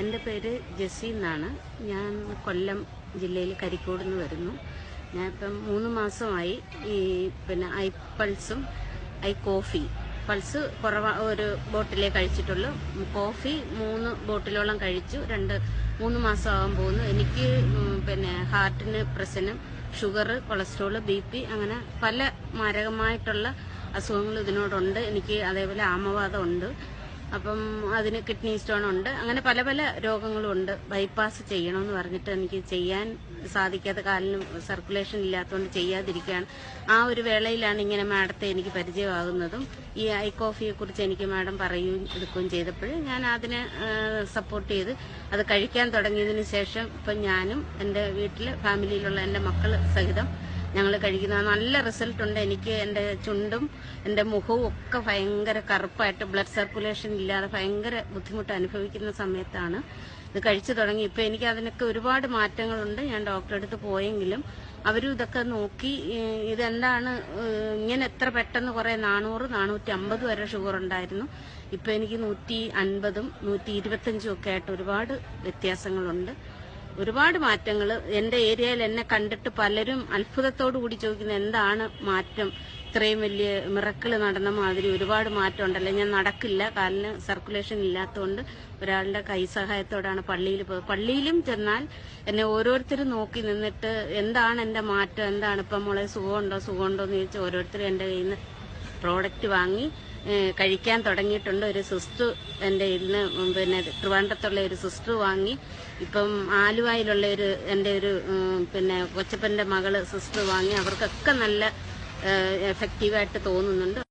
എൻ്റെ പേര് ജെസ്സി എന്നാണ്. ഞാൻ കൊല്ലം ജില്ലയിൽ കരിക്കോട് നിന്ന് വരുന്നു. ഞാനിപ്പം 3 മാസമായി ഈ ഐ പൾസും കോഫി. പൾസ് ഒരു ബോട്ടിലേ കഴിച്ചിട്ടുള്ളൂ. കോഫി 3 ബോട്ടിലോളം കഴിച്ചു. 3 മാസം ആകാൻ പോകുന്നു. എനിക്ക് ഹാർട്ടിന് പ്രശ്നം, ഷുഗർ, കൊളസ്ട്രോൾ, BP അങ്ങനെ പല മാരകമായിട്ടുള്ള അസുഖങ്ങൾ ഇതിനോടുണ്ട്. എനിക്ക് അതേപോലെ ആമവാദം ഉണ്ട്. അപ്പം അതിന് കിഡ്നി സ്റ്റോൺ ഉണ്ട്. അങ്ങനെ പല പല രോഗങ്ങളും ഉണ്ട്. ബൈപ്പാസ് ചെയ്യണമെന്ന് പറഞ്ഞിട്ട് എനിക്ക് ചെയ്യാൻ സാധിക്കാത്ത, കാലിന് സർക്കുലേഷൻ ഇല്ലാത്തതുകൊണ്ട് ചെയ്യാതിരിക്കുകയാണ്. ആ ഒരു വേളയിലാണ് ഇങ്ങനെ മാഡത്തെ എനിക്ക് പരിചയമാകുന്നതും ഈ ഐ കോഫിയെ കുറിച്ച് എനിക്ക് മാഡം പറയുകയും എടുക്കുകയും ചെയ്തപ്പോൾ ഞാൻ അതിനെ സപ്പോർട്ട് ചെയ്ത് അത് കഴിക്കാൻ തുടങ്ങിയതിന് ശേഷം ഇപ്പം ഞാനും എൻ്റെ വീട്ടിൽ ഫാമിലിയിലുള്ള എൻ്റെ മക്കൾ സഹിതം ഞങ്ങൾ കഴിക്കുന്ന നല്ല റിസൾട്ട് ഉണ്ട്. എനിക്ക് എൻ്റെ ചുണ്ടും എൻ്റെ മുഖവും ഒക്കെ ഭയങ്കര കറുപ്പായിട്ട്, ബ്ലഡ് സർക്കുലേഷൻ ഇല്ലാതെ ഭയങ്കര ബുദ്ധിമുട്ട് അനുഭവിക്കുന്ന സമയത്താണ് ഇത് കഴിച്ചു തുടങ്ങി. ഇപ്പം എനിക്ക് അതിനൊക്കെ ഒരുപാട് മാറ്റങ്ങളുണ്ട്. ഞാൻ ഡോക്ടറെ അടുത്ത് പോയെങ്കിലും അവരും ഇതൊക്കെ നോക്കി ഇതെന്താണ് ഇങ്ങനെ എത്ര പെട്ടെന്ന്, കുറേ 400-450 വരെ ഷുഗർ ഉണ്ടായിരുന്നു. ഇപ്പം എനിക്ക് 150ഉം 125ഉം ഒക്കെ ആയിട്ട് ഒരുപാട് വ്യത്യാസങ്ങളുണ്ട്. ഒരുപാട് മാറ്റങ്ങൾ എൻ്റെ ഏരിയയിൽ എന്നെ കണ്ടിട്ട് പലരും അത്ഭുതത്തോടു കൂടി ചോദിക്കുന്ന എന്താണ് മാറ്റം, ഇത്രയും വലിയ മിറക്കിള് നടന്ന മാതിരി ഒരുപാട് മാറ്റം ഉണ്ടല്ലോ. ഞാൻ നടക്കില്ല, കാലിന് സർക്കുലേഷൻ ഇല്ലാത്തതുകൊണ്ട് ഒരാളുടെ കൈസഹായത്തോടാണ് പള്ളിയിൽ പോയത്. പള്ളിയിലും ചെന്നാൽ എന്നെ ഓരോരുത്തരും നോക്കി നിന്നിട്ട് എന്താണ് എൻ്റെ മാറ്റം, എന്താണ് ഇപ്പം മോളെ സുഖമുണ്ടോ എന്ന് ചോദിച്ചാൽ ഓരോരുത്തരും എൻ്റെ കയ്യിൽ നിന്ന് പ്രോഡക്റ്റ് വാങ്ങി കഴിക്കാൻ തുടങ്ങിയിട്ടുണ്ട്. ഒരു സിസ്റ്റർ എൻ്റെ ഇന്ന് ട്രിവാൻഡ്രത്തുള്ള ഒരു സിസ്റ്റർ വാങ്ങി. ഇപ്പം ആലുവയിലുള്ള എൻ്റെ ഒരു കൊച്ചപ്പൻ്റെ മകള് സിസ്റ്റർ വാങ്ങി. അവർക്കൊക്കെ നല്ല എഫക്റ്റീവായിട്ട് തോന്നുന്നുണ്ട്.